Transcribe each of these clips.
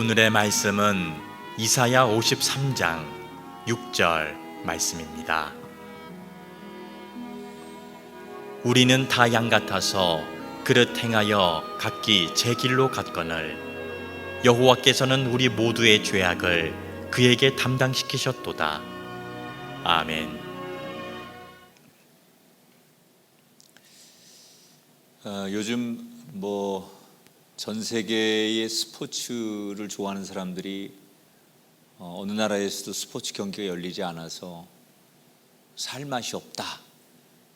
오늘의 말씀은 이사야 53장 6절 말씀입니다. 우리는 다 양 같아서 그릇 행하여 각기 제 길로 갔거늘 여호와께서는 우리 모두의 죄악을 그에게 담당시키셨도다. 아멘. 요즘 전 세계의 스포츠를 좋아하는 사람들이 어느 나라에서도 스포츠 경기가 열리지 않아서 살 맛이 없다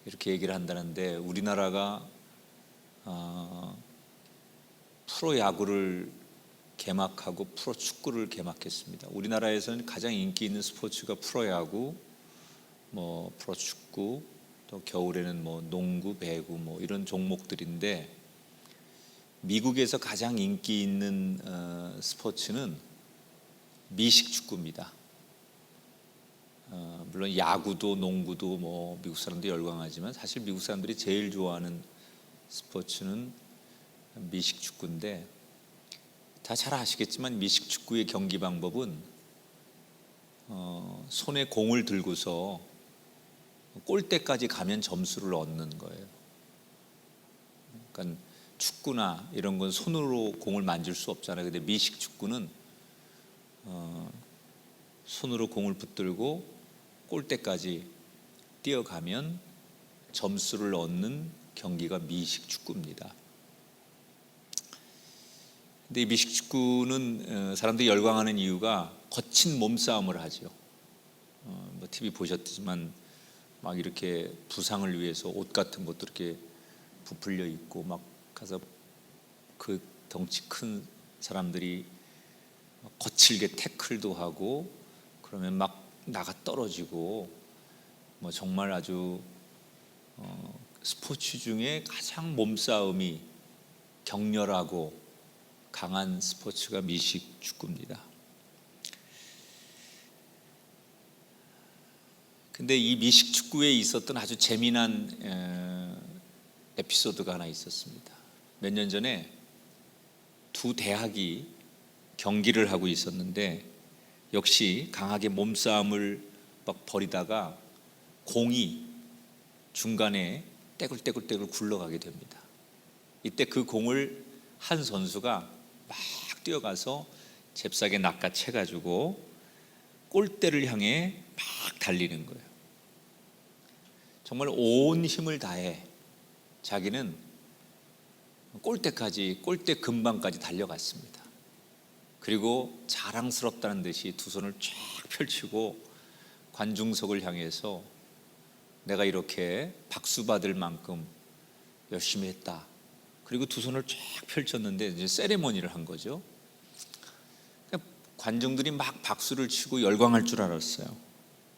이렇게 얘기를 한다는데, 우리나라가 프로야구를 개막하고 프로축구를 개막했습니다. 우리나라에서는 가장 인기 있는 스포츠가 프로야구, 프로축구, 또 겨울에는 농구, 배구 이런 종목들인데, 미국에서 가장 인기 있는 스포츠는 미식축구입니다. 물론 야구도 농구도 미국 사람들이 열광하지만 사실 미국 사람들이 제일 좋아하는 스포츠는 미식축구인데, 다 잘 아시겠지만 미식축구의 경기 방법은 손에 공을 들고서 골대까지 가면 점수를 얻는 거예요. 그러니까 축구나 이런 건 손으로 공을 만질 수 없잖아요. 근데 미식 축구는 손으로 공을 붙들고 골대까지 뛰어가면 점수를 얻는 경기가 미식 축구입니다. 근데 이 미식 축구는 사람들이 열광하는 이유가 거친 몸싸움을 하죠. TV 보셨지만 막 이렇게 부상을 위해서 옷 같은 것도 이렇게 부풀려 있고, 막 가서 그 덩치 큰 사람들이 거칠게 태클도 하고, 그러면 막 나가 떨어지고, 정말 아주 스포츠 중에 가장 몸싸움이 격렬하고 강한 스포츠가 미식 축구입니다. 근데 이 미식 축구에 있었던 아주 재미난 에피소드가 하나 있었습니다. 몇 년 전에 두 대학이 경기를 하고 있었는데, 역시 강하게 몸싸움을 막 벌이다가 공이 중간에 떼굴떼굴 굴러가게 됩니다. 이때 그 공을 한 선수가 막 뛰어가서 잽싸게 낚아채가지고 골대를 향해 막 달리는 거예요. 정말 온 힘을 다해 자기는 골대 근방까지 달려갔습니다. 그리고 자랑스럽다는 듯이 두 손을 쫙 펼치고 관중석을 향해서 내가 이렇게 박수 받을 만큼 열심히 했다. 그리고 두 손을 쫙 펼쳤는데 이제 세레머니를 한 거죠. 관중들이 막 박수를 치고 열광할 줄 알았어요.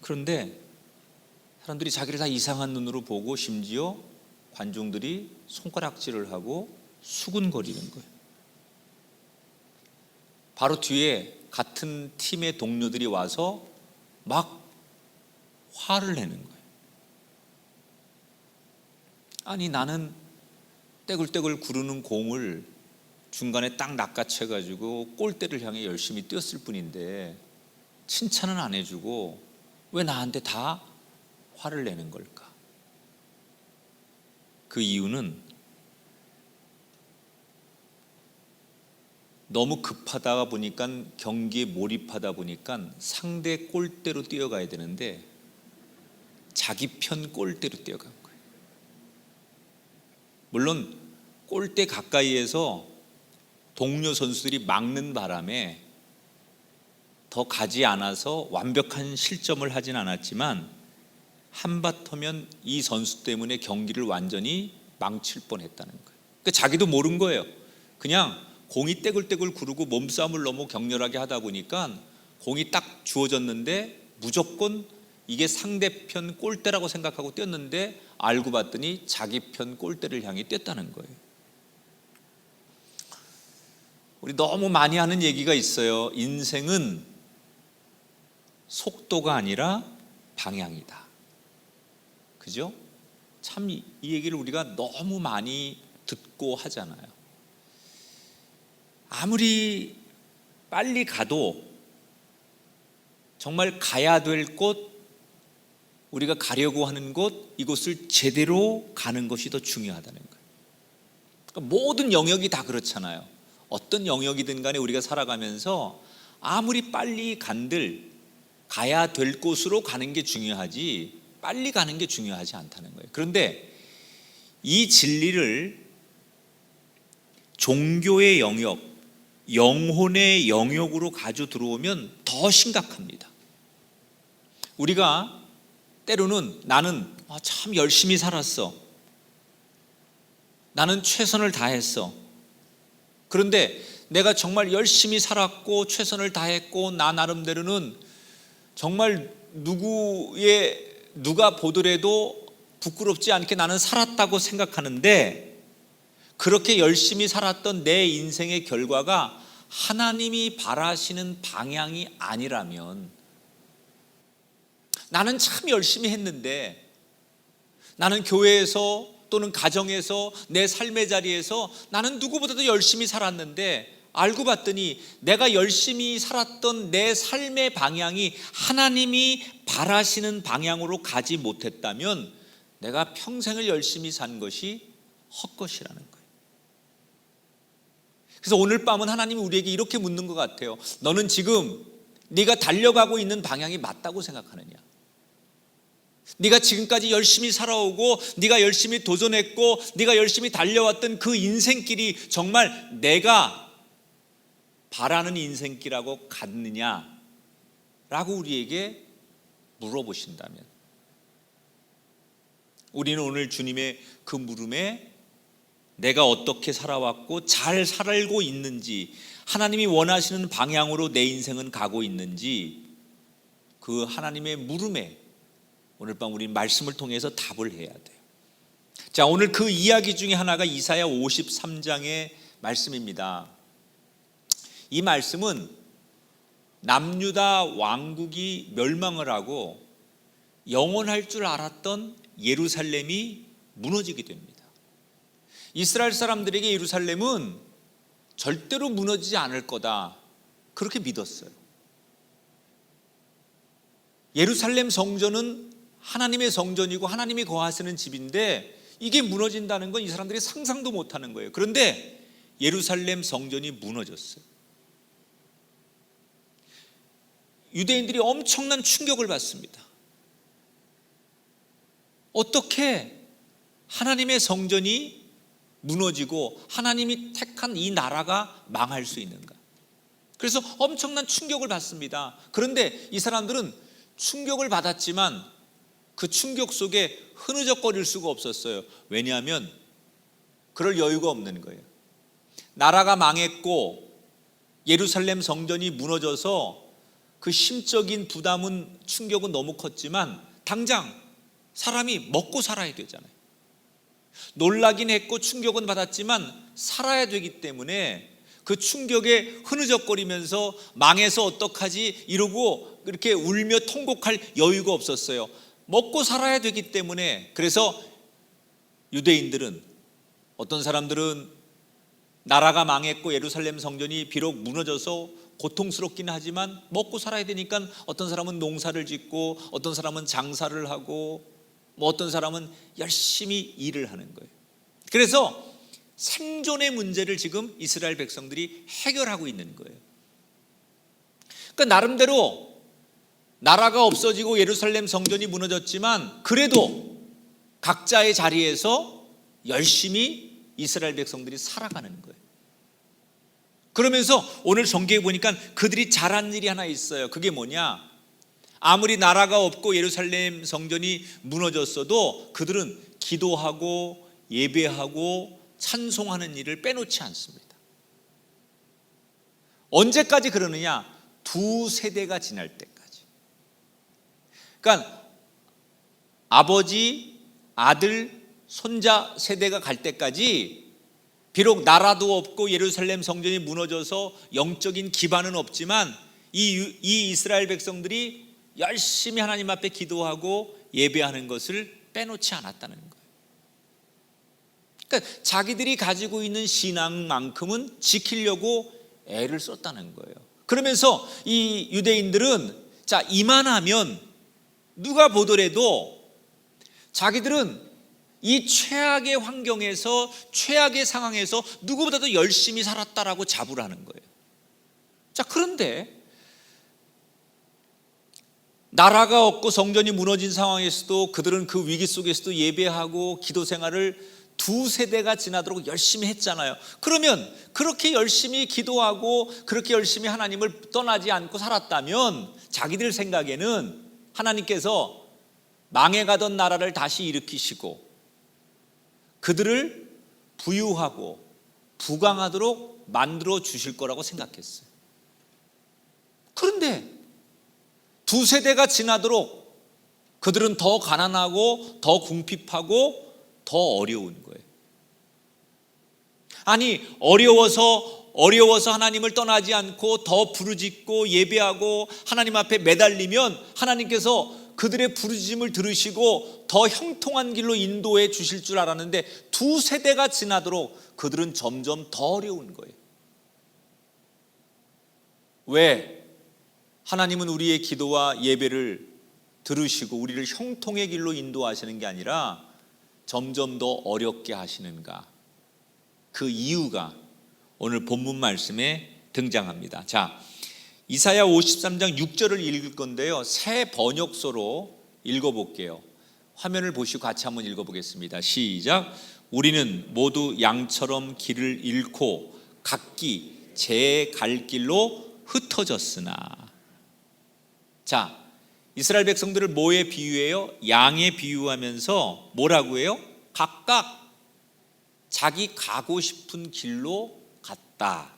그런데 사람들이 자기를 다 이상한 눈으로 보고, 심지어 관중들이 손가락질을 하고 수군거리는 거예요. 바로 뒤에 같은 팀의 동료들이 와서 막 화를 내는 거예요. 아니, 나는 떼굴떼굴 구르는 공을 중간에 딱 낚아채가지고 골대를 향해 열심히 뛰었을 뿐인데 칭찬은 안 해주고 왜 나한테 다 화를 내는 걸까? 그 이유는 너무 급하다 보니까, 경기에 몰입하다 보니까 상대 골대로 뛰어가야 되는데 자기 편 골대로 뛰어간 거예요. 물론 골대 가까이에서 동료 선수들이 막는 바람에 더 가지 않아서 완벽한 실점을 하진 않았지만, 한바터면 이 선수 때문에 경기를 완전히 망칠 뻔했다는 거예요. 그러니까 자기도 모른 거예요. 그냥 공이 떼굴떼굴 구르고 몸싸움을 너무 격렬하게 하다 보니까 공이 딱 주어졌는데 무조건 이게 상대편 골대라고 생각하고 뛰었는데, 알고 봤더니 자기 편 골대를 향해 뛰었다는 거예요. 우리 너무 많이 하는 얘기가 있어요. 인생은 속도가 아니라 방향이다. 그죠? 참 이 얘기를 우리가 너무 많이 듣고 하잖아요. 아무리 빨리 가도 정말 가야 될 곳, 우리가 가려고 하는 곳, 이곳을 제대로 가는 것이 더 중요하다는 거예요. 그러니까 모든 영역이 다 그렇잖아요. 어떤 영역이든 간에 우리가 살아가면서 아무리 빨리 간들 가야 될 곳으로 가는 게 중요하지 빨리 가는 게 중요하지 않다는 거예요. 그런데 이 진리를 종교의 영역, 영혼의 영역으로 가져 들어오면 더 심각합니다. 우리가 때로는 나는 참 열심히 살았어. 나는 최선을 다했어. 그런데 내가 정말 열심히 살았고 최선을 다했고 나 나름대로는 정말 누가 보더라도 부끄럽지 않게 나는 살았다고 생각하는데 그렇게 열심히 살았던 내 인생의 결과가 하나님이 바라시는 방향이 아니라면 나는 참 열심히 했는데 나는 교회에서 또는 가정에서 내 삶의 자리에서 나는 누구보다도 열심히 살았는데 알고 봤더니 내가 열심히 살았던 내 삶의 방향이 하나님이 바라시는 방향으로 가지 못했다면 내가 평생을 열심히 산 것이 헛것이라는 거예요. 그래서 오늘 밤은 하나님이 우리에게 이렇게 묻는 것 같아요. 너는 지금 네가 달려가고 있는 방향이 맞다고 생각하느냐? 네가 지금까지 열심히 살아오고 네가 열심히 도전했고 네가 열심히 달려왔던 그 인생길이 정말 내가 바라는 인생길하고 같느냐라고 우리에게 물어보신다면 우리는 오늘 주님의 그 물음에 내가 어떻게 살아왔고 잘 살고 있는지 하나님이 원하시는 방향으로 내 인생은 가고 있는지 그 하나님의 물음에 오늘 밤 우리 말씀을 통해서 답을 해야 돼요. 자, 오늘 그 이야기 중에 하나가 이사야 53장의 말씀입니다. 이 말씀은 남유다 왕국이 멸망을 하고 영원할 줄 알았던 예루살렘이 무너지게 됩니다. 이스라엘 사람들에게 예루살렘은 절대로 무너지지 않을 거다 그렇게 믿었어요. 예루살렘 성전은 하나님의 성전이고 하나님이 거하시는 집인데 이게 무너진다는 건 이 사람들이 상상도 못하는 거예요. 그런데 예루살렘 성전이 무너졌어요. 유대인들이 엄청난 충격을 받습니다. 어떻게 하나님의 성전이 무너지고 하나님이 택한 이 나라가 망할 수 있는가? 그래서 엄청난 충격을 받습니다. 그런데 이 사람들은 충격을 받았지만 그 충격 속에 흐느적거릴 수가 없었어요. 왜냐하면 그럴 여유가 없는 거예요. 나라가 망했고 예루살렘 성전이 무너져서 그 심적인 부담은 충격은 너무 컸지만 당장 사람이 먹고 살아야 되잖아요. 놀라긴 했고 충격은 받았지만 살아야 되기 때문에 그 충격에 흐느적거리면서 망해서 어떡하지 이러고 이렇게 울며 통곡할 여유가 없었어요. 먹고 살아야 되기 때문에. 그래서 유대인들은 어떤 사람들은 나라가 망했고 예루살렘 성전이 비록 무너져서 고통스럽긴 하지만 먹고 살아야 되니까 어떤 사람은 농사를 짓고 어떤 사람은 장사를 하고 어떤 사람은 열심히 일을 하는 거예요. 그래서 생존의 문제를 지금 이스라엘 백성들이 해결하고 있는 거예요. 그러니까 나름대로 나라가 없어지고 예루살렘 성전이 무너졌지만 그래도 각자의 자리에서 열심히 이스라엘 백성들이 살아가는 거예요. 그러면서 오늘 성경에 보니까 그들이 잘한 일이 하나 있어요. 그게 뭐냐? 아무리 나라가 없고 예루살렘 성전이 무너졌어도 그들은 기도하고 예배하고 찬송하는 일을 빼놓지 않습니다. 언제까지 그러느냐? 두 세대가 지날 때까지. 그러니까 아버지, 아들, 손자 세대가 갈 때까지 비록 나라도 없고 예루살렘 성전이 무너져서 영적인 기반은 없지만 이 이스라엘 백성들이 열심히 하나님 앞에 기도하고 예배하는 것을 빼놓지 않았다는 거예요. 그러니까 자기들이 가지고 있는 신앙만큼은 지키려고 애를 썼다는 거예요. 그러면서 이 유대인들은 자, 이만하면 누가 보더라도 자기들은 이 최악의 환경에서, 최악의 상황에서 누구보다도 열심히 살았다라고 자부를 하는 거예요. 자, 그런데 나라가 없고 성전이 무너진 상황에서도 그들은 그 위기 속에서도 예배하고 기도 생활을 두 세대가 지나도록 열심히 했잖아요. 그러면 그렇게 열심히 기도하고 그렇게 열심히 하나님을 떠나지 않고 살았다면 자기들 생각에는 하나님께서 망해가던 나라를 다시 일으키시고 그들을 부유하고 부강하도록 만들어 주실 거라고 생각했어요. 그런데 두 세대가 지나도록 그들은 더 가난하고 더 궁핍하고 더 어려운 거예요. 아니, 어려워서 하나님을 떠나지 않고 더 부르짖고 예배하고 하나님 앞에 매달리면 하나님께서 그들의 부르짖음을 들으시고 더 형통한 길로 인도해 주실 줄 알았는데 두 세대가 지나도록 그들은 점점 더 어려운 거예요. 왜? 하나님은 우리의 기도와 예배를 들으시고 우리를 형통의 길로 인도하시는 게 아니라 점점 더 어렵게 하시는가? 그 이유가 오늘 본문 말씀에 등장합니다. 자, 이사야 53장 6절을 읽을 건데요, 새 번역서로 읽어볼게요. 화면을 보시고 같이 한번 읽어보겠습니다. 시작. 우리는 모두 양처럼 길을 잃고 각기 제 갈 길로 흩어졌으나. 자, 이스라엘 백성들을 뭐에 비유해요? 양에 비유하면서 뭐라고 해요? 각각 자기 가고 싶은 길로 갔다.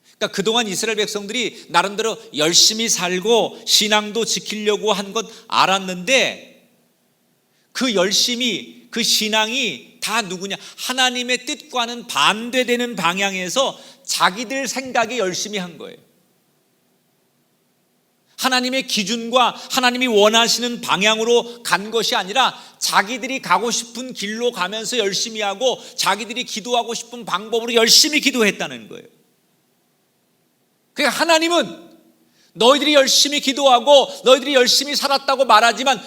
그러니까 그동안 이스라엘 백성들이 나름대로 열심히 살고 신앙도 지키려고 한 것 알았는데 그 열심히, 그 신앙이 다 누구냐? 하나님의 뜻과는 반대되는 방향에서 자기들 생각에 열심히 한 거예요. 하나님의 기준과 하나님이 원하시는 방향으로 간 것이 아니라 자기들이 가고 싶은 길로 가면서 열심히 하고 자기들이 기도하고 싶은 방법으로 열심히 기도했다는 거예요. 그러니까 하나님은 너희들이 열심히 기도하고 너희들이 열심히 살았다고 말하지만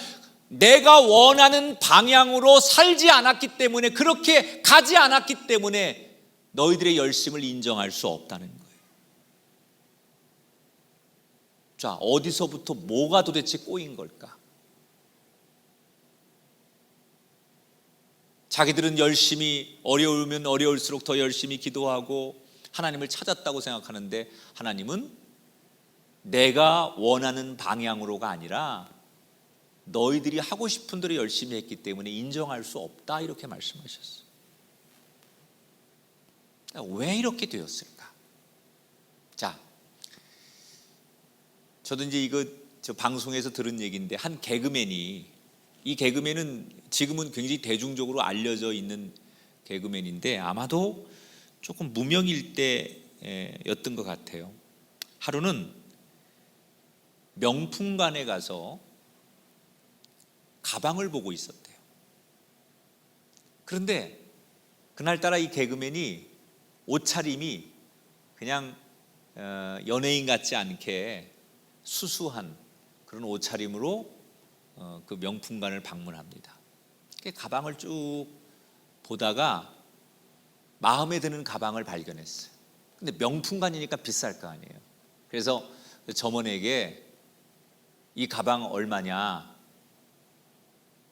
내가 원하는 방향으로 살지 않았기 때문에, 그렇게 가지 않았기 때문에 너희들의 열심을 인정할 수 없다는 거예요. 자, 어디서부터 뭐가 도대체 꼬인 걸까? 자기들은 열심히 어려우면 어려울수록 더 열심히 기도하고 하나님을 찾았다고 생각하는데 하나님은 내가 원하는 방향으로가 아니라 너희들이 하고 싶은 대로 열심히 했기 때문에 인정할 수 없다, 이렇게 말씀하셨어요. 왜 이렇게 되었을까? 자, 저도 이제 이거 방송에서 들은 얘기인데 한 개그맨이, 이 개그맨은 지금은 굉장히 대중적으로 알려져 있는 개그맨인데 아마도 조금 무명일 때였던 것 같아요. 하루는 명품관에 가서 가방을 보고 있었대요. 그런데 그날따라 이 개그맨이 옷차림이 그냥 연예인 같지 않게 수수한 그런 옷차림으로 그 명품관을 방문합니다. 가방을 쭉 보다가 마음에 드는 가방을 발견했어요. 근데 명품관이니까 비쌀 거 아니에요. 그래서 점원에게 이 가방 얼마냐,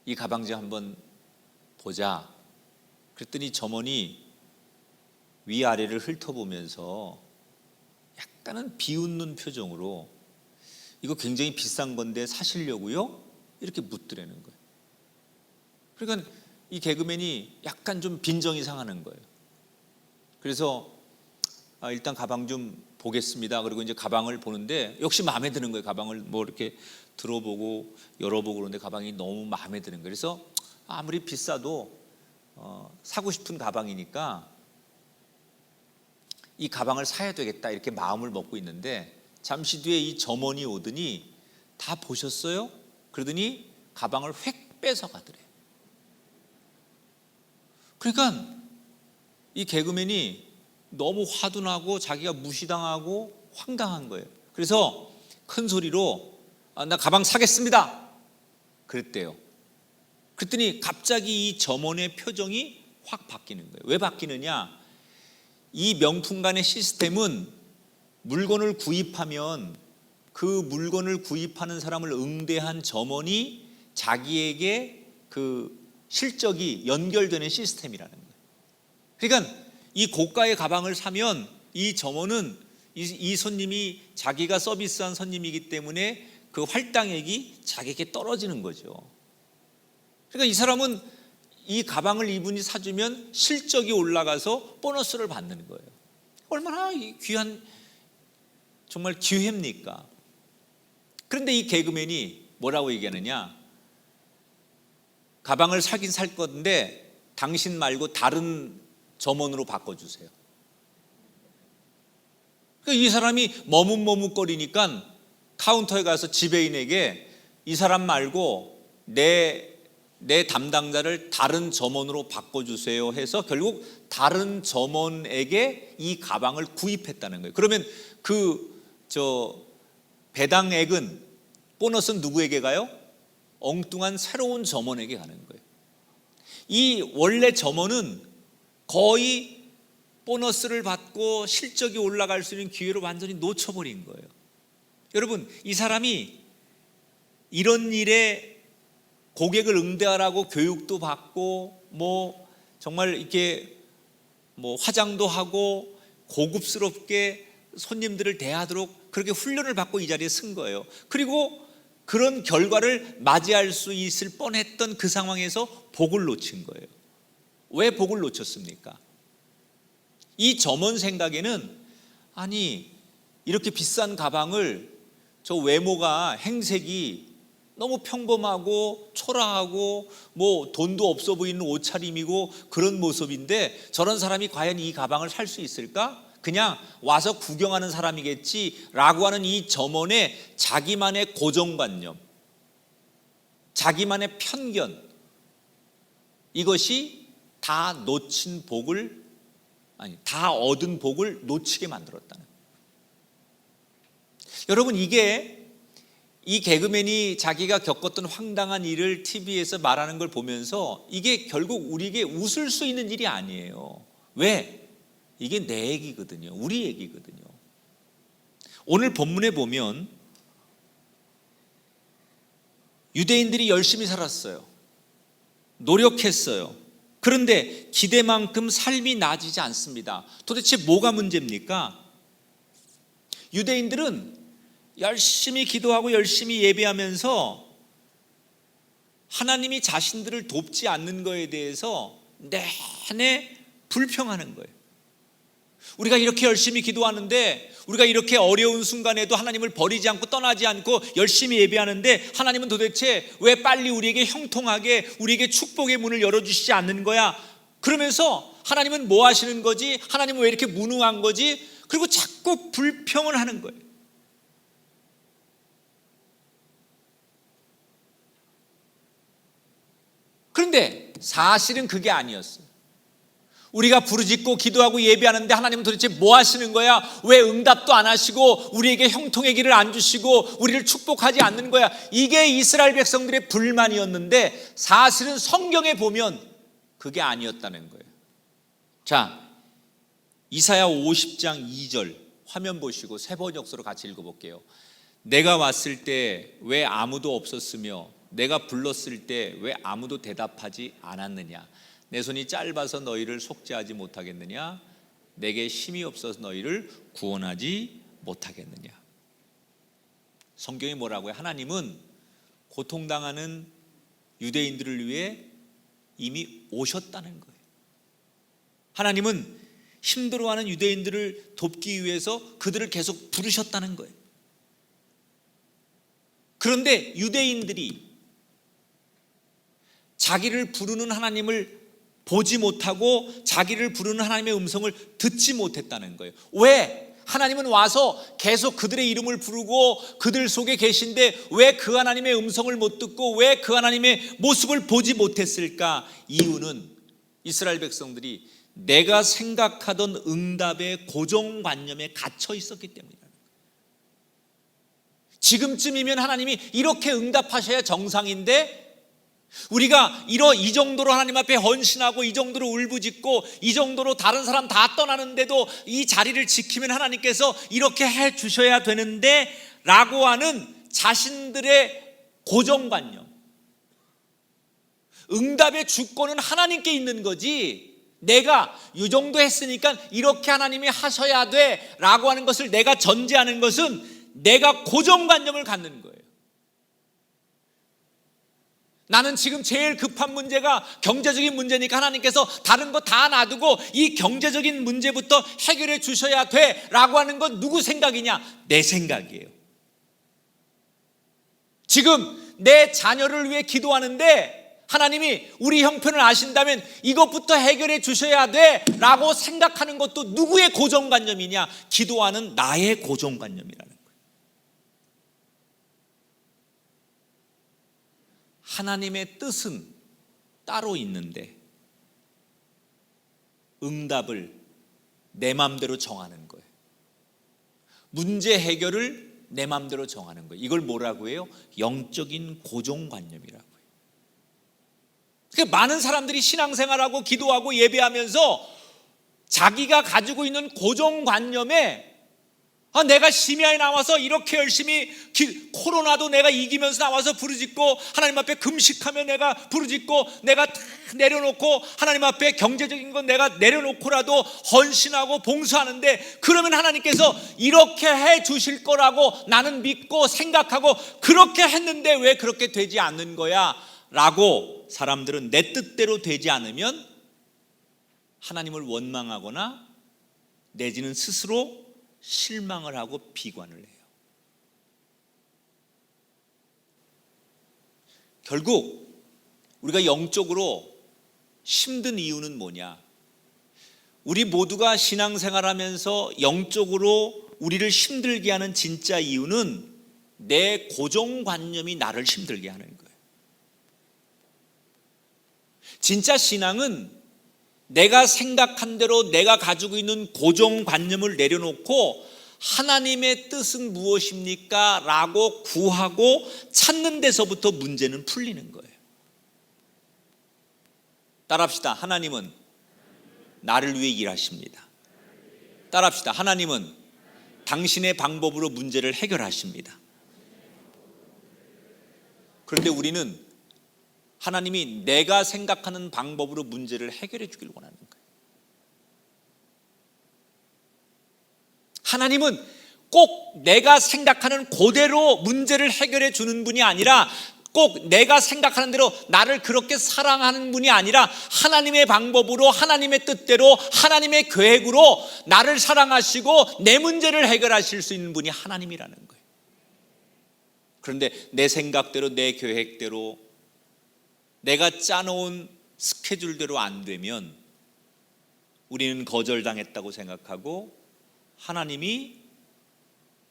이 가방 좀 한번 보자. 그랬더니 점원이 위아래를 훑어보면서 약간은 비웃는 표정으로 이거 굉장히 비싼 건데 사시려고요? 이렇게 묻더라는 거예요. 그러니까 이 개그맨이 약간 좀 빈정이 상하는 거예요. 그래서 일단 가방 좀 보겠습니다. 그리고 이제 가방을 보는데 역시 마음에 드는 거예요. 가방을 뭐 이렇게 들어보고 열어보고 그러는데 가방이 너무 마음에 드는 거예요. 그래서 아무리 비싸도 사고 싶은 가방이니까 이 가방을 사야 되겠다, 이렇게 마음을 먹고 있는데 잠시 뒤에 이 점원이 오더니 다 보셨어요? 그러더니 가방을 획 빼서 가더래요. 그러니까 이 개그맨이 너무 화도 나고 자기가 무시당하고 황당한 거예요. 그래서 큰 소리로 나 가방 사겠습니다 그랬대요. 그랬더니 갑자기 이 점원의 표정이 확 바뀌는 거예요. 왜 바뀌느냐? 이 명품관의 시스템은 물건을 구입하면 그 물건을 구입하는 사람을 응대한 점원이 자기에게 그 실적이 연결되는 시스템이라는 거예요. 그러니까 이 고가의 가방을 사면 이 점원은 이 손님이 자기가 서비스한 손님이기 때문에 그 할당액이 자기에게 떨어지는 거죠. 그러니까 이 사람은 이 가방을 이분이 사주면 실적이 올라가서 보너스를 받는 거예요. 얼마나 귀한 정말 기회입니까? 그런데 이 개그맨이 뭐라고 얘기하느냐? 가방을 사긴 살 건데 당신 말고 다른 점원으로 바꿔주세요. 그러니까 이 사람이 머뭇머뭇거리니까 카운터에 가서 지배인에게 이 사람 말고 내 담당자를 다른 점원으로 바꿔주세요 해서 결국 다른 점원에게 이 가방을 구입했다는 거예요. 그러면 배당액은 보너스는 누구에게 가요? 엉뚱한 새로운 점원에게 가는 거예요. 이 원래 점원은 거의 보너스를 받고 실적이 올라갈 수 있는 기회를 완전히 놓쳐버린 거예요. 여러분, 이 사람이 이런 일에 고객을 응대하라고 교육도 받고 정말 이렇게 화장도 하고 고급스럽게 손님들을 대하도록 그렇게 훈련을 받고 이 자리에 쓴 거예요. 그리고 그런 결과를 맞이할 수 있을 뻔했던 그 상황에서 복을 놓친 거예요. 왜 복을 놓쳤습니까? 이 점원 생각에는 아니 이렇게 비싼 가방을 저 외모가 행색이 너무 평범하고 초라하고 돈도 없어 보이는 옷차림이고 그런 모습인데 저런 사람이 과연 이 가방을 살 수 있을까? 그냥 와서 구경하는 사람이겠지라고 하는 이 점원의 자기만의 고정관념, 자기만의 편견, 이것이 다 얻은 복을 놓치게 만들었다는 거예요. 여러분, 이 개그맨이 자기가 겪었던 황당한 일을 TV에서 말하는 걸 보면서 이게 결국 우리에게 웃을 수 있는 일이 아니에요. 왜? 이게 내 얘기거든요. 우리 얘기거든요. 오늘 본문에 보면 유대인들이 열심히 살았어요. 노력했어요. 그런데 기대만큼 삶이 나아지지 않습니다. 도대체 뭐가 문제입니까? 유대인들은 열심히 기도하고 열심히 예배하면서 하나님이 자신들을 돕지 않는 것에 대해서 내내 불평하는 거예요. 우리가 이렇게 열심히 기도하는데, 우리가 이렇게 어려운 순간에도 하나님을 버리지 않고 떠나지 않고 열심히 예배하는데 하나님은 도대체 왜 빨리 우리에게 형통하게 우리에게 축복의 문을 열어주시지 않는 거야? 그러면서 하나님은 뭐 하시는 거지? 하나님은 왜 이렇게 무능한 거지? 그리고 자꾸 불평을 하는 거예요. 그런데 사실은 그게 아니었어요. 우리가 부르짖고 기도하고 예배하는데 하나님은 도대체 뭐 하시는 거야? 왜 응답도 안 하시고 우리에게 형통의 길을 안 주시고 우리를 축복하지 않는 거야? 이게 이스라엘 백성들의 불만이었는데 사실은 성경에 보면 그게 아니었다는 거예요. 자, 이사야 50장 2절 화면 보시고 새 번역서로 같이 읽어볼게요. 내가 왔을 때 왜 아무도 없었으며 내가 불렀을 때 왜 아무도 대답하지 않았느냐? 내 손이 짧아서 너희를 속죄하지 못하겠느냐? 내게 힘이 없어서 너희를 구원하지 못하겠느냐? 성경이 뭐라고요? 하나님은 고통당하는 유대인들을 위해 이미 오셨다는 거예요. 하나님은 힘들어하는 유대인들을 돕기 위해서 그들을 계속 부르셨다는 거예요. 그런데 유대인들이 자기를 부르는 하나님을 보지 못하고 자기를 부르는 하나님의 음성을 듣지 못했다는 거예요. 왜? 하나님은 와서 계속 그들의 이름을 부르고 그들 속에 계신데 왜 그 하나님의 음성을 못 듣고 왜 그 하나님의 모습을 보지 못했을까? 이유는 이스라엘 백성들이 내가 생각하던 응답의 고정관념에 갇혀 있었기 때문이라는 거예요. 지금쯤이면 하나님이 이렇게 응답하셔야 정상인데, 우리가 이 정도로 하나님 앞에 헌신하고 이 정도로 울부짖고 이 정도로 다른 사람 다 떠나는데도 이 자리를 지키면 하나님께서 이렇게 해 주셔야 되는데 라고 하는 자신들의 고정관념. 응답의 주권은 하나님께 있는 거지, 내가 이 정도 했으니까 이렇게 하나님이 하셔야 돼 라고 하는 것을 내가 전제하는 것은 내가 고정관념을 갖는 거예요. 나는 지금 제일 급한 문제가 경제적인 문제니까 하나님께서 다른 거 다 놔두고 이 경제적인 문제부터 해결해 주셔야 돼 라고 하는 건 누구 생각이냐? 내 생각이에요. 지금 내 자녀를 위해 기도하는데 하나님이 우리 형편을 아신다면 이것부터 해결해 주셔야 돼 라고 생각하는 것도 누구의 고정관념이냐? 기도하는 나의 고정관념이라는 거예요. 하나님의 뜻은 따로 있는데 응답을 내 마음대로 정하는 거예요. 문제 해결을 내 마음대로 정하는 거예요. 이걸 뭐라고 해요? 영적인 고정관념이라고 해요. 그러니까 많은 사람들이 신앙생활하고 기도하고 예배하면서 자기가 가지고 있는 고정관념에 내가 심야에 나와서 이렇게 열심히 코로나도 내가 이기면서 나와서 부르짖고 하나님 앞에 금식하며 내가 부르짖고 내가 다 내려놓고 하나님 앞에 경제적인 건 내가 내려놓고라도 헌신하고 봉사하는데, 그러면 하나님께서 이렇게 해 주실 거라고 나는 믿고 생각하고 그렇게 했는데 왜 그렇게 되지 않는 거야? 라고 사람들은 내 뜻대로 되지 않으면 하나님을 원망하거나 내지는 스스로 실망을 하고 비관을 해요. 결국 우리가 영적으로 힘든 이유는 뭐냐? 우리 모두가 신앙생활하면서 영적으로 우리를 힘들게 하는 진짜 이유는 내 고정관념이 나를 힘들게 하는 거예요. 진짜 신앙은 내가 생각한 대로 내가 가지고 있는 고정관념을 내려놓고 하나님의 뜻은 무엇입니까? 라고 구하고 찾는 데서부터 문제는 풀리는 거예요. 따라합시다. 하나님은 나를 위해 일하십니다. 따라합시다. 하나님은 당신의 방법으로 문제를 해결하십니다. 그런데 우리는 하나님이 내가 생각하는 방법으로 문제를 해결해 주길 원하는 거예요. 하나님은 꼭 내가 생각하는 그대로 문제를 해결해 주는 분이 아니라, 꼭 내가 생각하는 대로 나를 그렇게 사랑하는 분이 아니라 하나님의 방법으로, 하나님의 뜻대로, 하나님의 계획으로 나를 사랑하시고 내 문제를 해결하실 수 있는 분이 하나님이라는 거예요. 그런데 내 생각대로, 내 계획대로, 내가 짜놓은 스케줄대로 안 되면 우리는 거절당했다고 생각하고 하나님이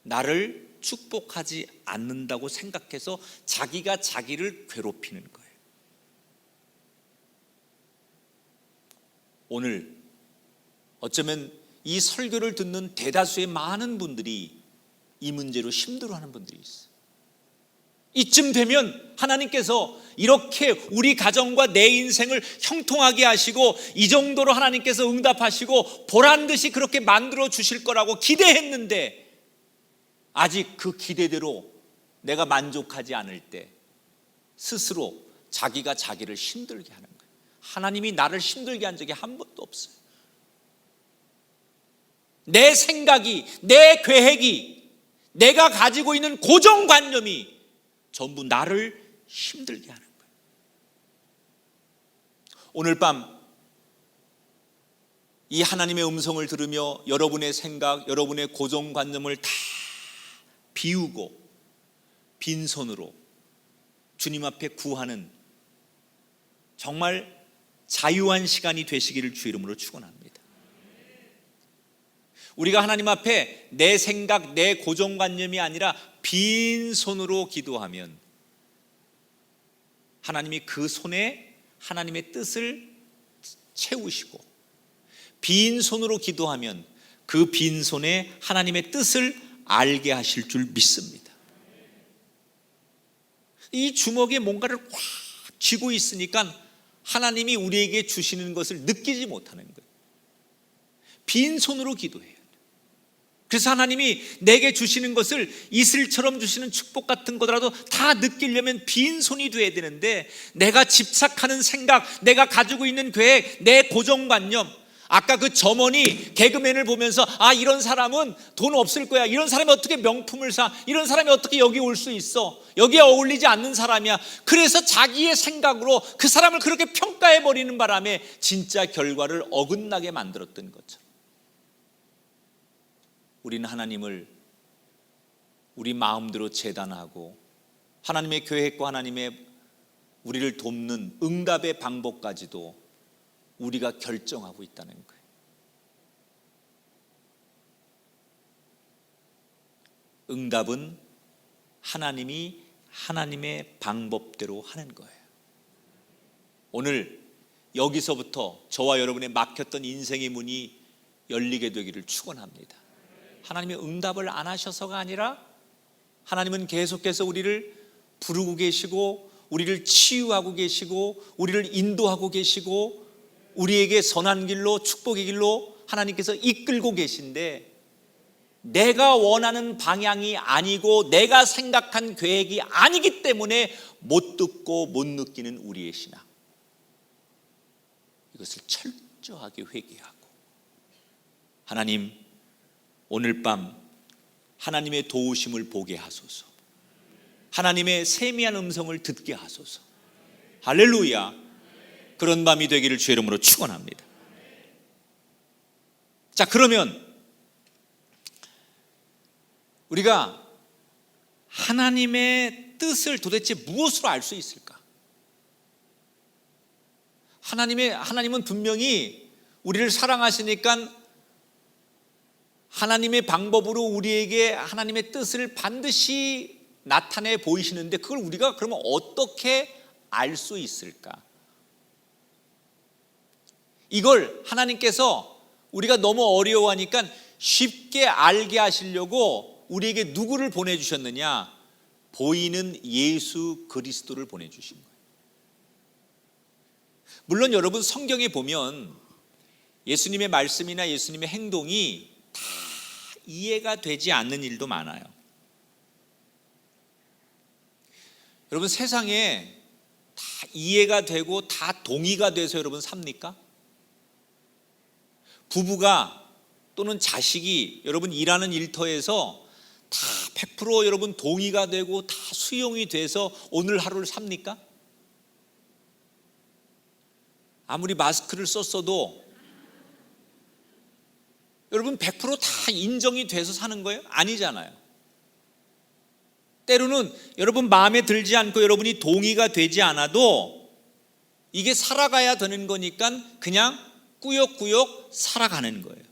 나를 축복하지 않는다고 생각해서 자기가 자기를 괴롭히는 거예요. 오늘 어쩌면 이 설교를 듣는 대다수의 많은 분들이 이 문제로 힘들어하는 분들이 있어요. 이쯤 되면 하나님께서 이렇게 우리 가정과 내 인생을 형통하게 하시고 이 정도로 하나님께서 응답하시고 보란듯이 그렇게 만들어 주실 거라고 기대했는데 아직 그 기대대로 내가 만족하지 않을 때 스스로 자기가 자기를 힘들게 하는 거예요. 하나님이 나를 힘들게 한 적이 한 번도 없어요. 내 생각이, 내 계획이, 내가 가지고 있는 고정관념이 전부 나를 힘들게 하는 거예요. 오늘 밤 이 하나님의 음성을 들으며 여러분의 생각, 여러분의 고정관념을 다 비우고 빈손으로 주님 앞에 구하는 정말 자유한 시간이 되시기를 주 이름으로 축원합니다. 우리가 하나님 앞에 내 생각, 내 고정관념이 아니라 빈손으로 기도하면 하나님이 그 손에 하나님의 뜻을 채우시고 빈손으로 기도하면 그 빈손에 하나님의 뜻을 알게 하실 줄 믿습니다. 이 주먹에 뭔가를 꽉 쥐고 있으니까 하나님이 우리에게 주시는 것을 느끼지 못하는 거예요. 빈손으로 기도해요. 그래서 하나님이 내게 주시는 것을 이슬처럼 주시는 축복 같은 거라도 다 느끼려면 빈손이 돼야 되는데, 내가 집착하는 생각, 내가 가지고 있는 계획, 내 고정관념, 아까 그 점원이 개그맨을 보면서 이런 사람은 돈 없을 거야, 이런 사람이 어떻게 명품을 사, 이런 사람이 어떻게 여기 올 수 있어, 여기에 어울리지 않는 사람이야. 그래서 자기의 생각으로 그 사람을 그렇게 평가해버리는 바람에 진짜 결과를 어긋나게 만들었던 것처럼, 우리는 하나님을 우리 마음대로 재단하고 하나님의 계획과 하나님의 우리를 돕는 응답의 방법까지도 우리가 결정하고 있다는 거예요. 응답은 하나님이 하나님의 방법대로 하는 거예요. 오늘 여기서부터 저와 여러분의 막혔던 인생의 문이 열리게 되기를 축원합니다. 하나님의 응답을 안 하셔서가 아니라 하나님은 계속해서 우리를 부르고 계시고 우리를 치유하고 계시고 우리를 인도하고 계시고 우리에게 선한 길로, 축복의 길로 하나님께서 이끌고 계신데, 내가 원하는 방향이 아니고 내가 생각한 계획이 아니기 때문에 못 듣고 못 느끼는 우리의 신앙, 이것을 철저하게 회개하고, 하나님 오늘 밤 하나님의 도우심을 보게 하소서, 하나님의 세미한 음성을 듣게 하소서. 할렐루야. 그런 밤이 되기를 주의 이름으로 축원합니다. 자, 그러면 우리가 하나님의 뜻을 도대체 무엇으로 알 수 있을까? 하나님은 분명히 우리를 사랑하시니까 하나님의 방법으로 우리에게 하나님의 뜻을 반드시 나타내 보이시는데, 그걸 우리가 그러면 어떻게 알 수 있을까? 이걸 하나님께서 우리가 너무 어려워하니까 쉽게 알게 하시려고 우리에게 누구를 보내주셨느냐? 보이는 예수 그리스도를 보내주신 거예요. 물론 여러분, 성경에 보면 예수님의 말씀이나 예수님의 행동이 다 이해가 되지 않는 일도 많아요. 여러분, 세상에 다 이해가 되고 다 동의가 돼서 여러분 삽니까? 부부가 또는 자식이 여러분 일하는 일터에서 다 100% 여러분 동의가 되고 다 수용이 돼서 오늘 하루를 삽니까? 아무리 마스크를 썼어도 여러분 100% 다 인정이 돼서 사는 거예요? 아니잖아요. 때로는 여러분 마음에 들지 않고 여러분이 동의가 되지 않아도 이게 살아가야 되는 거니까 그냥 꾸역꾸역 살아가는 거예요.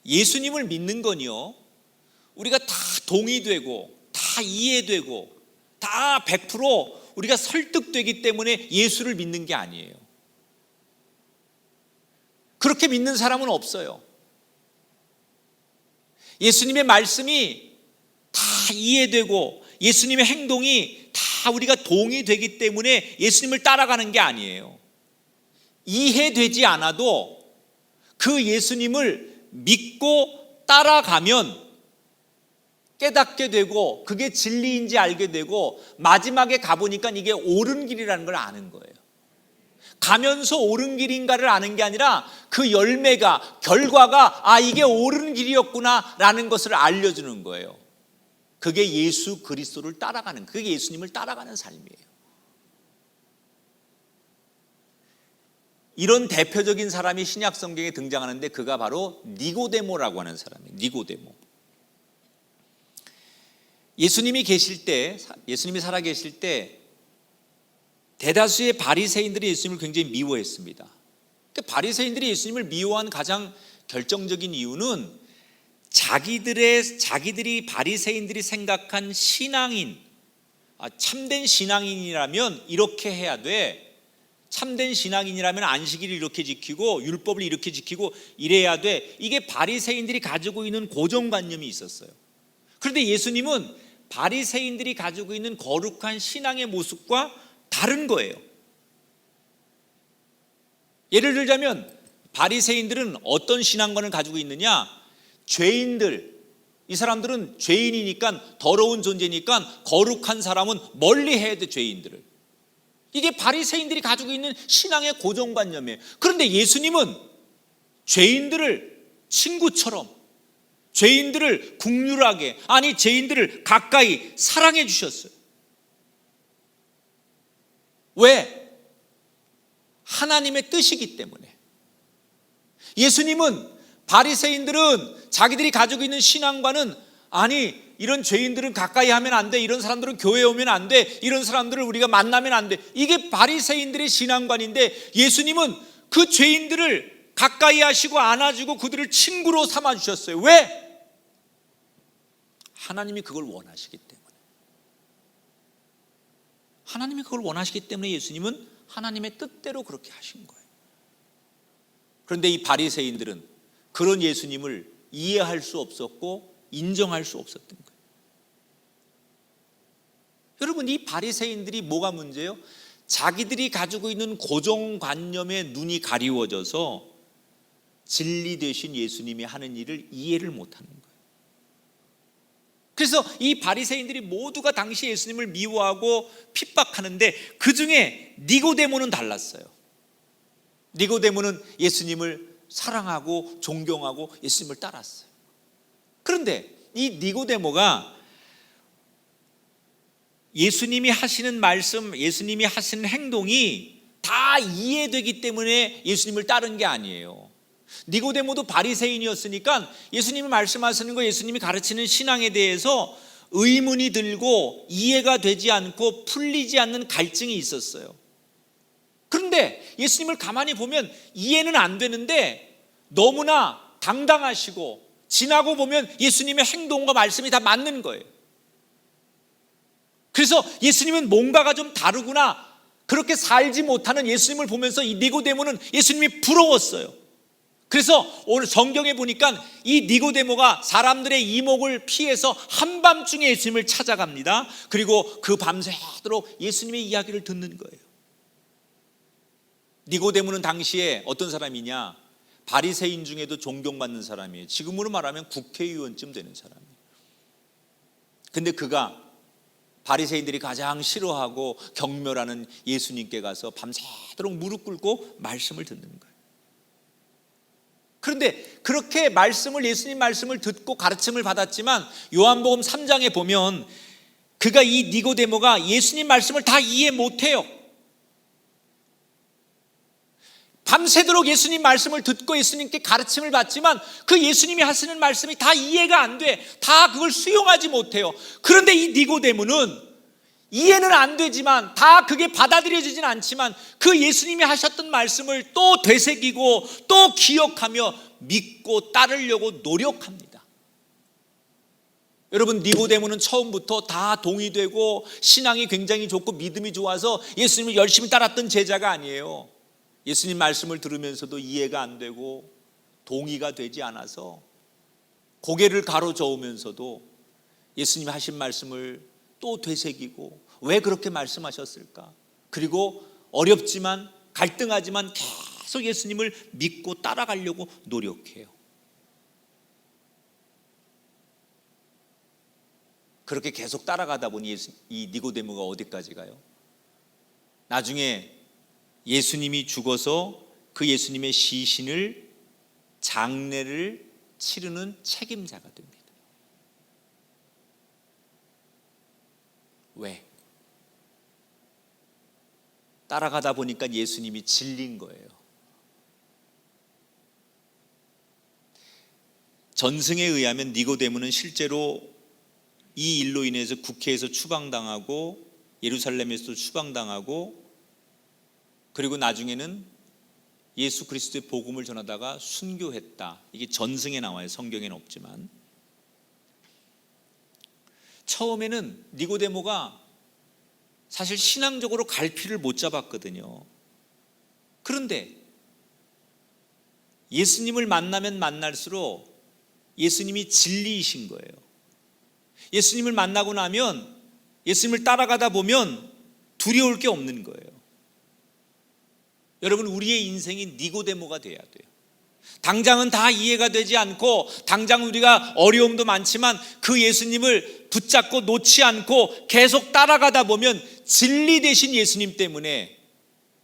예수님을 믿는 건요, 우리가 다 동의되고 다 이해되고 다 100% 우리가 설득되기 때문에 예수를 믿는 게 아니에요. 그렇게 믿는 사람은 없어요. 예수님의 말씀이 다 이해되고 예수님의 행동이 다 우리가 동의되기 때문에 예수님을 따라가는 게 아니에요. 이해되지 않아도 그 예수님을 믿고 따라가면 깨닫게 되고 그게 진리인지 알게 되고 마지막에 가보니까 이게 옳은 길이라는 걸 아는 거예요. 가면서 옳은 길인가를 아는 게 아니라 그 열매가, 결과가 이게 옳은 길이었구나 라는 것을 알려주는 거예요. 그게 예수 그리스도를 따라가는, 그게 예수님을 따라가는 삶이에요. 이런 대표적인 사람이 신약 성경에 등장하는데 그가 바로 니고데모라고 하는 사람이에요. 니고데모. 예수님이 살아 계실 때 대다수의 바리새인들이 예수님을 굉장히 미워했습니다. 바리새인들이 예수님을 미워한 가장 결정적인 이유는 자기들이 바리새인들이 생각한 신앙인, 참된 신앙인이라면 이렇게 해야 돼. 참된 신앙인이라면 안식일을 이렇게 지키고 율법을 이렇게 지키고 이래야 돼. 이게 바리새인들이 가지고 있는 고정관념이 있었어요. 그런데 예수님은 바리새인들이 가지고 있는 거룩한 신앙의 모습과 다른 거예요. 예를 들자면 바리새인들은 어떤 신앙관을 가지고 있느냐? 죄인들, 이 사람들은 죄인이니까, 더러운 존재니까 거룩한 사람은 멀리 해야 돼, 죄인들을. 이게 바리새인들이 가지고 있는 신앙의 고정관념이에요. 그런데 예수님은 죄인들을 친구처럼, 죄인들을 국률하게, 아니 죄인들을 가까이 사랑해 주셨어요. 왜? 하나님의 뜻이기 때문에. 예수님은 바리새인들은 자기들이 가지고 있는 신앙과는, 아니 이런 죄인들은 가까이 하면 안 돼, 이런 사람들은 교회에 오면 안 돼, 이런 사람들을 우리가 만나면 안 돼, 이게 바리새인들의 신앙관인데 예수님은 그 죄인들을 가까이 하시고 안아주고 그들을 친구로 삼아 주셨어요. 왜? 하나님이 그걸 원하시기 때문에. 하나님이 그걸 원하시기 때문에 예수님은 하나님의 뜻대로 그렇게 하신 거예요. 그런데 이 바리새인들은 그런 예수님을 이해할 수 없었고 인정할 수 없었던 거예요. 여러분, 이 바리새인들이 뭐가 문제예요? 자기들이 가지고 있는 고정관념에 눈이 가리워져서 진리 되신 예수님이 하는 일을 이해를 못하는 거예요. 그래서 이 바리새인들이 모두가 당시 예수님을 미워하고 핍박하는데 그 중에 니고데모는 달랐어요. 니고데모는 예수님을 사랑하고 존경하고 예수님을 따랐어요. 그런데 이 니고데모가 예수님이 하시는 말씀, 예수님이 하시는 행동이 다 이해되기 때문에 예수님을 따른 게 아니에요. 니고데모도 바리새인이었으니까 예수님이 말씀하시는 거, 예수님이 가르치는 신앙에 대해서 의문이 들고 이해가 되지 않고 풀리지 않는 갈증이 있었어요. 그런데 예수님을 가만히 보면 이해는 안 되는데 너무나 당당하시고 지나고 보면 예수님의 행동과 말씀이 다 맞는 거예요. 그래서 예수님은 뭔가가 좀 다르구나, 그렇게 살지 못하는 예수님을 보면서 이 니고데모는 예수님이 부러웠어요. 그래서 오늘 성경에 보니까 이 니고데모가 사람들의 이목을 피해서 한밤중에 예수님을 찾아갑니다. 그리고 그 밤새도록 예수님의 이야기를 듣는 거예요. 니고데모는 당시에 어떤 사람이냐? 바리새인 중에도 존경받는 사람이에요. 지금으로 말하면 국회의원쯤 되는 사람이에요. 근데 그가 바리새인들이 가장 싫어하고 경멸하는 예수님께 가서 밤새도록 무릎 꿇고 말씀을 듣는 거예요. 그런데 그렇게 말씀을, 예수님 말씀을 듣고 가르침을 받았지만 요한복음 3장에 보면 그가, 이 니고데모가 예수님 말씀을 다 이해 못해요. 밤새도록 예수님 말씀을 듣고 예수님께 가르침을 받지만 그 예수님이 하시는 말씀이 다 이해가 안 돼. 다 그걸 수용하지 못해요. 그런데 이 니고데모는 이해는 안 되지만, 다 그게 받아들여지진 않지만 그 예수님이 하셨던 말씀을 또 되새기고 또 기억하며 믿고 따르려고 노력합니다. 여러분, 니고데모는 처음부터 다 동의되고 신앙이 굉장히 좋고 믿음이 좋아서 예수님을 열심히 따랐던 제자가 아니에요. 예수님 말씀을 들으면서도 이해가 안 되고 동의가 되지 않아서 고개를 가로저으면서도 예수님이 하신 말씀을 또 되새기고 왜 그렇게 말씀하셨을까? 그리고 어렵지만 갈등하지만 계속 예수님을 믿고 따라가려고 노력해요. 그렇게 계속 따라가다 보니 이 니고데모가 어디까지 가요? 나중에 예수님이 죽어서 그 예수님의 시신을, 장례를 치르는 책임자가 됩니다. 왜? 따라가다 보니까 예수님이 질린 거예요. 전승에 의하면 니고데모는 실제로 이 일로 인해서 국회에서 추방당하고 예루살렘에서도 추방당하고, 그리고 나중에는 예수 그리스도의 복음을 전하다가 순교했다. 이게 전승에 나와요. 성경에는 없지만. 처음에는 니고데모가 사실 신앙적으로 갈피를 못 잡았거든요. 그런데 예수님을 만나면 만날수록 예수님이 진리이신 거예요. 예수님을 만나고 나면, 예수님을 따라가다 보면 두려울 게 없는 거예요. 여러분, 우리의 인생이 니고데모가 돼야 돼요. 당장은 다 이해가 되지 않고, 당장 우리가 어려움도 많지만 그 예수님을 붙잡고 놓지 않고 계속 따라가다 보면 진리 되신 예수님 때문에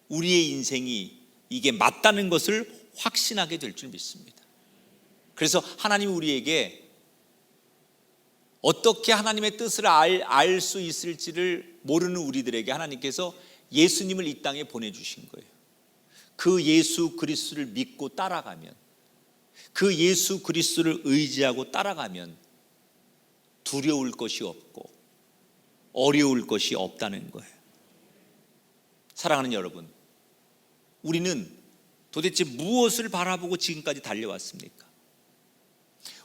우리의 인생이 이게 맞다는 것을 확신하게 될 줄 믿습니다. 그래서 하나님이 우리에게 어떻게 하나님의 뜻을 알 수 있을지를 모르는 우리들에게 하나님께서 예수님을 이 땅에 보내주신 거예요. 그 예수 그리스도를 믿고 따라가면, 그 예수 그리스도를 의지하고 따라가면 두려울 것이 없고 어려울 것이 없다는 거예요. 사랑하는 여러분, 우리는 도대체 무엇을 바라보고 지금까지 달려왔습니까?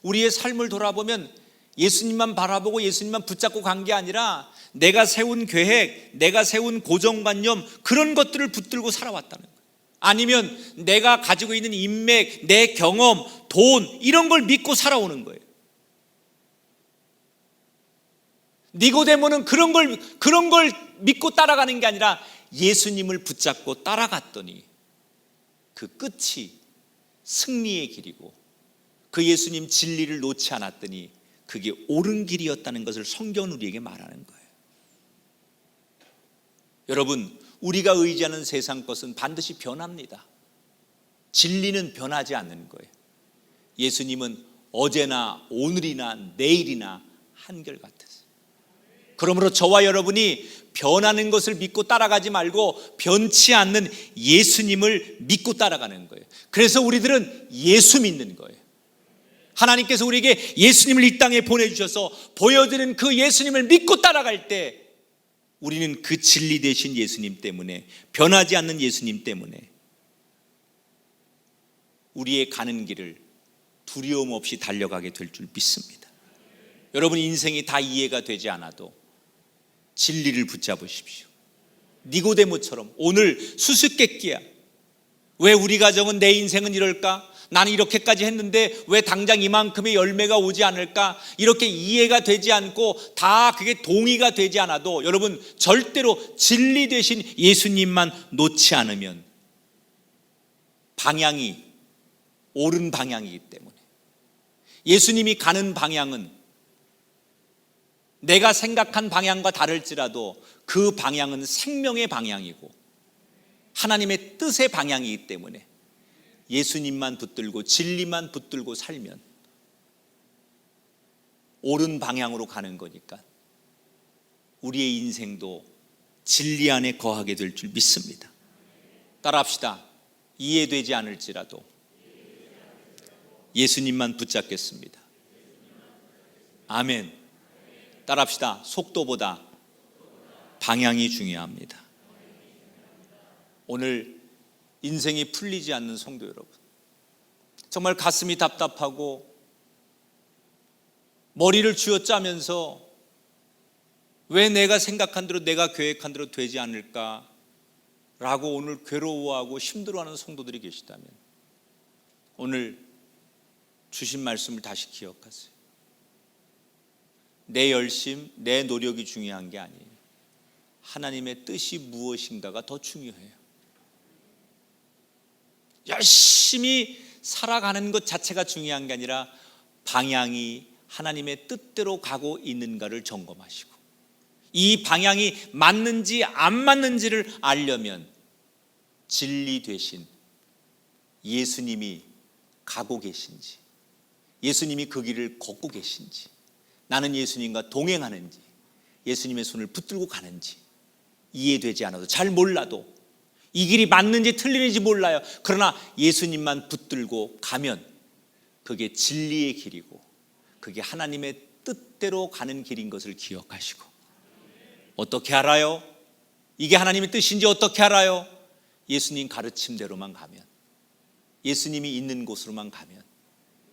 우리의 삶을 돌아보면 예수님만 바라보고 예수님만 붙잡고 간 게 아니라 내가 세운 계획, 내가 세운 고정관념, 그런 것들을 붙들고 살아왔다는 거예요. 아니면 내가 가지고 있는 인맥, 내 경험, 돈, 이런 걸 믿고 살아오는 거예요. 니고데모는 그런 걸 믿고 따라가는 게 아니라 예수님을 붙잡고 따라갔더니 그 끝이 승리의 길이고, 그 예수님 진리를 놓지 않았더니 그게 옳은 길이었다는 것을 성경은 우리에게 말하는 거예요. 여러분, 우리가 의지하는 세상 것은 반드시 변합니다. 진리는 변하지 않는 거예요. 예수님은 어제나 오늘이나 내일이나 한결같으세요. 그러므로 저와 여러분이 변하는 것을 믿고 따라가지 말고 변치 않는 예수님을 믿고 따라가는 거예요. 그래서 우리들은 예수 믿는 거예요. 하나님께서 우리에게 예수님을 이 땅에 보내주셔서 보여드린 그 예수님을 믿고 따라갈 때 우리는 그 진리 되신 예수님 때문에, 변하지 않는 예수님 때문에 우리의 가는 길을 두려움 없이 달려가게 될 줄 믿습니다. 여러분, 인생이 다 이해가 되지 않아도 진리를 붙잡으십시오. 니고데모처럼 오늘 수수께끼야. 왜 우리 가정은, 내 인생은 이럴까? 나는 이렇게까지 했는데 왜 당장 이만큼의 열매가 오지 않을까? 이렇게 이해가 되지 않고 다 그게 동의가 되지 않아도 여러분, 절대로 진리 되신 예수님만 놓지 않으면 방향이 옳은 방향이기 때문에, 예수님이 가는 방향은 내가 생각한 방향과 다를지라도 그 방향은 생명의 방향이고 하나님의 뜻의 방향이기 때문에 예수님만 붙들고 진리만 붙들고 살면 옳은 방향으로 가는 거니까 우리의 인생도 진리 안에 거하게 될 줄 믿습니다. 따라합시다. 이해되지 않을지라도 예수님만 붙잡겠습니다. 아멘. 따라합시다. 속도보다 방향이 중요합니다. 오늘 인생이 풀리지 않는 성도 여러분, 정말 가슴이 답답하고 머리를 쥐어짜면서 왜 내가 생각한 대로, 내가 계획한 대로 되지 않을까 라고 오늘 괴로워하고 힘들어하는 성도들이 계시다면 오늘 주신 말씀을 다시 기억하세요. 내 열심, 내 노력이 중요한 게 아니에요. 하나님의 뜻이 무엇인가가 더 중요해요. 열심히 살아가는 것 자체가 중요한 게 아니라 방향이 하나님의 뜻대로 가고 있는가를 점검하시고, 이 방향이 맞는지 안 맞는지를 알려면 진리 되신 예수님이 가고 계신지, 예수님이 그 길을 걷고 계신지, 나는 예수님과 동행하는지, 예수님의 손을 붙들고 가는지 이해되지 않아도, 잘 몰라도, 이 길이 맞는지 틀리는지 몰라요. 그러나 예수님만 붙들고 가면 그게 진리의 길이고 그게 하나님의 뜻대로 가는 길인 것을 기억하시고, 어떻게 알아요? 이게 하나님의 뜻인지 어떻게 알아요? 예수님 가르침대로만 가면, 예수님이 있는 곳으로만 가면,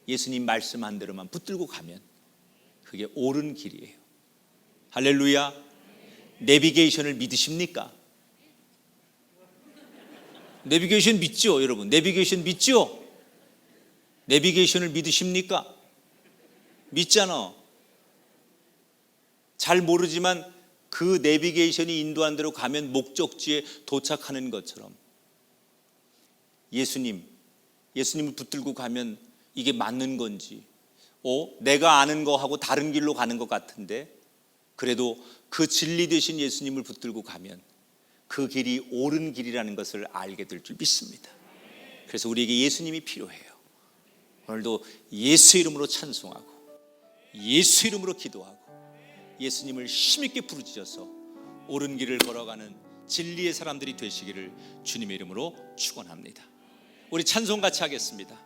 예수님 말씀한 대로만 붙들고 가면 그게 옳은 길이에요. 할렐루야. 내비게이션을 믿으십니까? 내비게이션 믿죠, 여러분? 내비게이션 믿죠? 내비게이션을 믿으십니까? 믿잖아. 잘 모르지만 그 내비게이션이 인도한 대로 가면 목적지에 도착하는 것처럼 예수님을 붙들고 가면 이게 맞는 건지, 내가 아는 거하고 다른 길로 가는 것 같은데, 그래도 그 진리 되신 예수님을 붙들고 가면 그 길이 옳은 길이라는 것을 알게 될 줄 믿습니다. 그래서 우리에게 예수님이 필요해요. 오늘도 예수 이름으로 찬송하고 예수 이름으로 기도하고 예수님을 힘있게 부르짖어서 옳은 길을 걸어가는 진리의 사람들이 되시기를 주님의 이름으로 축원합니다. 우리 찬송 같이 하겠습니다.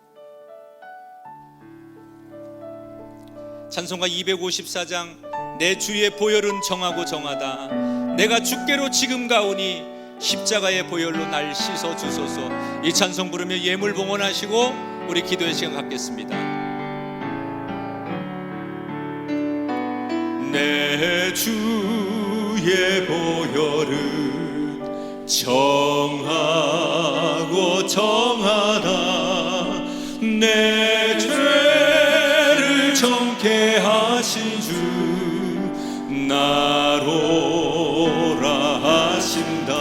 찬송가 254장. 내 주의 보혈은 정하고 정하다. 내가 주께로 지금 가오니 십자가의 보혈로 날 씻어 주소서. 이 찬송 부르며 예물 봉헌하시고 우리 기도의 시간 갖겠습니다. 내 주의 보혈은 정하고 정하다. 내 죄를 정케 하신 주 나로라 하신다.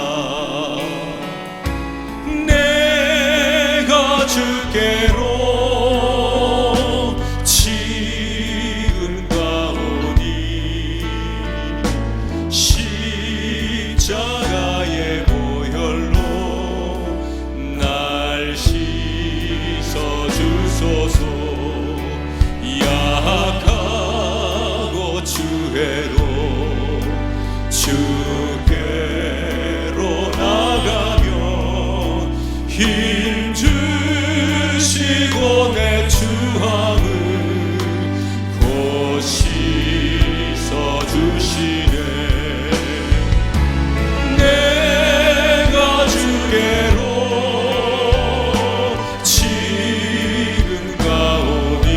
내가 주께로 지금 가오니 십자가의 보혈로 날 씻어 주소서. 약하고 주해도 주께로 나가며 힘 주시고 내 주함을 곧 씻어 주시네. 내가 주께로 지금 가오니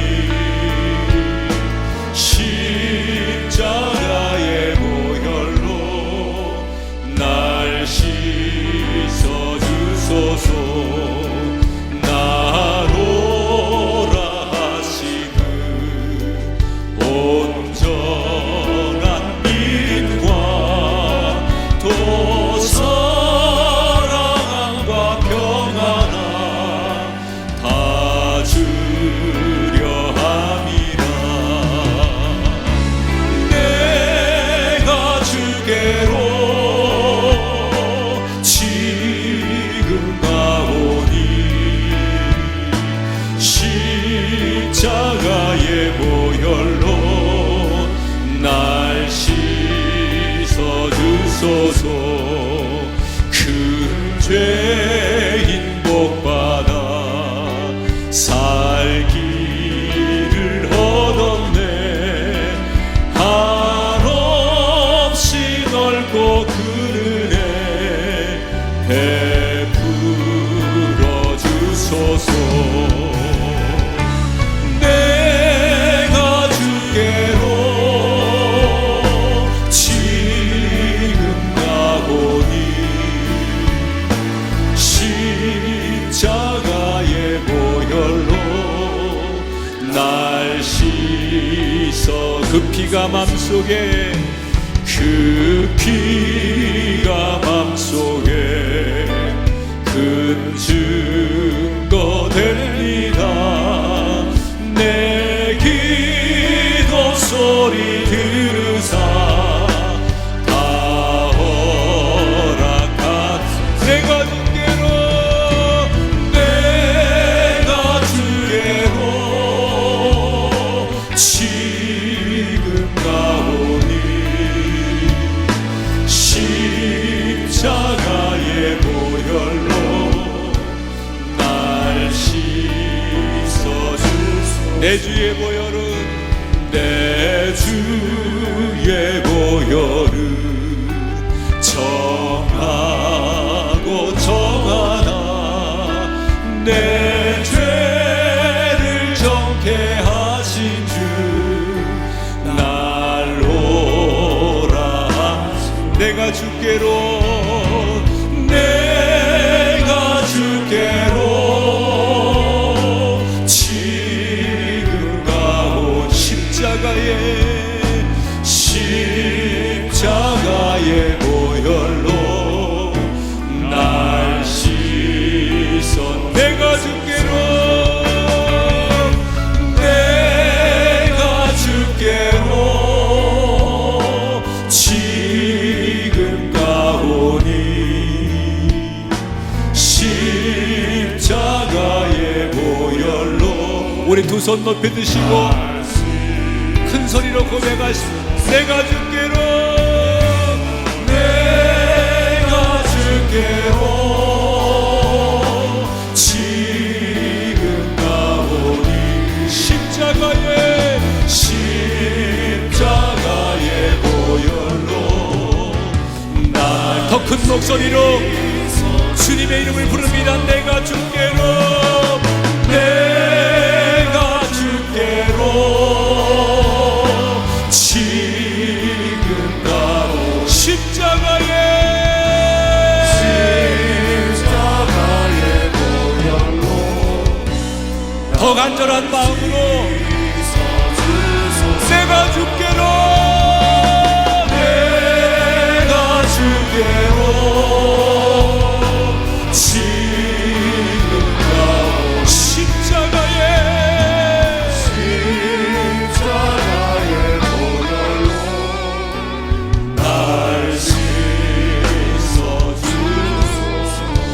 십자가의 보혈로 날 씻어 주소서. 나로라 하시는 온전한 믿음과 또 사랑과 평안함 다 주려 함이라. 내가 주께로 지금 가오니 십자가의 보혈로 날 씻어 주소서. 큰 죄인 복받아 살 길을 얻었네. 한없이 넓고 큰 은혜 베풀어 주소서. 내가 주께로 지금 가오니 십자가의 보혈로 날 씻어. 그 피가 맘속에 그 피가 맘속에 큰 증거 됩니다. 내 기도 소리 들으사 다 허락한. 내가 주께로 지금 가오니 십자가의 보혈로 날 씻어 주소서. 내 주의 보혈은 내 주의 보혈은 정하고 정하다. 내 죄를 정케 하신 주 날로라. 내가 주께로 내가 손 높이 드시고 큰 소리로 고백하시오. 내가 주께로, 내가 주께로 지금 가오니. 십자가의 보혈로 날 더 큰 목소리로 주님의 이름을 부릅니다. 내가 주께로, 내가 주께로 지금 가오. 십자가의 보혈로 더 간절한 마음으로 내가 주께로, 내가 주께로 지금 가오. 십자가의 보혈로 날 씻어주소서.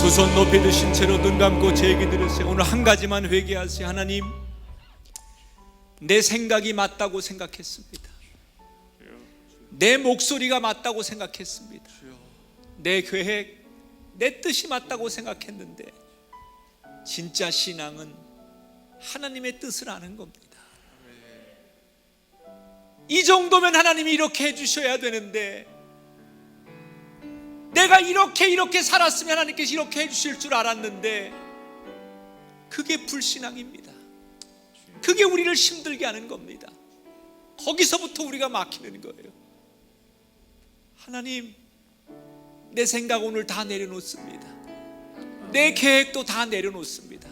두 손 높이 드신 채로 눈 감고 제 얘기 들으세요. 오늘 한 가지만 회개하세요. 하나님, 내 생각이 맞다고 생각했습니다. 내 목소리가 맞다고 생각했습니다. 내 계획, 내 뜻이 맞다고 생각했는데 진짜 신앙은 하나님의 뜻을 아는 겁니다. 이 정도면 하나님이 이렇게 해주셔야 되는데 내가 이렇게 살았으면 하나님께서 이렇게 해주실 줄 알았는데 그게 불신앙입니다. 그게 우리를 힘들게 하는 겁니다. 거기서부터 우리가 막히는 거예요. 하나님, 내 생각 오늘 다 내려놓습니다. 내 계획도 다 내려놓습니다.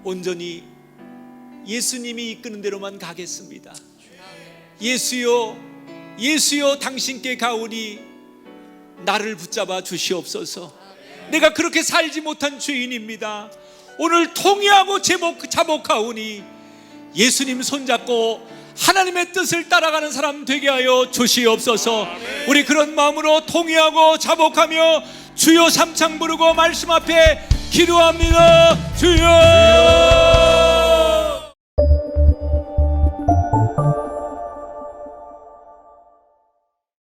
온전히 예수님이 이끄는 대로만 가겠습니다. 예수여, 예수여, 당신께 가오니 나를 붙잡아 주시옵소서. 내가 그렇게 살지 못한 죄인입니다. 오늘 통회하고 자복하오니 예수님 손잡고 하나님의 뜻을 따라가는 사람 되게 하여 주시옵소서. 우리 그런 마음으로 통회하고 자복하며 주여 삼창 부르고 말씀 앞에 기도합니다. 주여.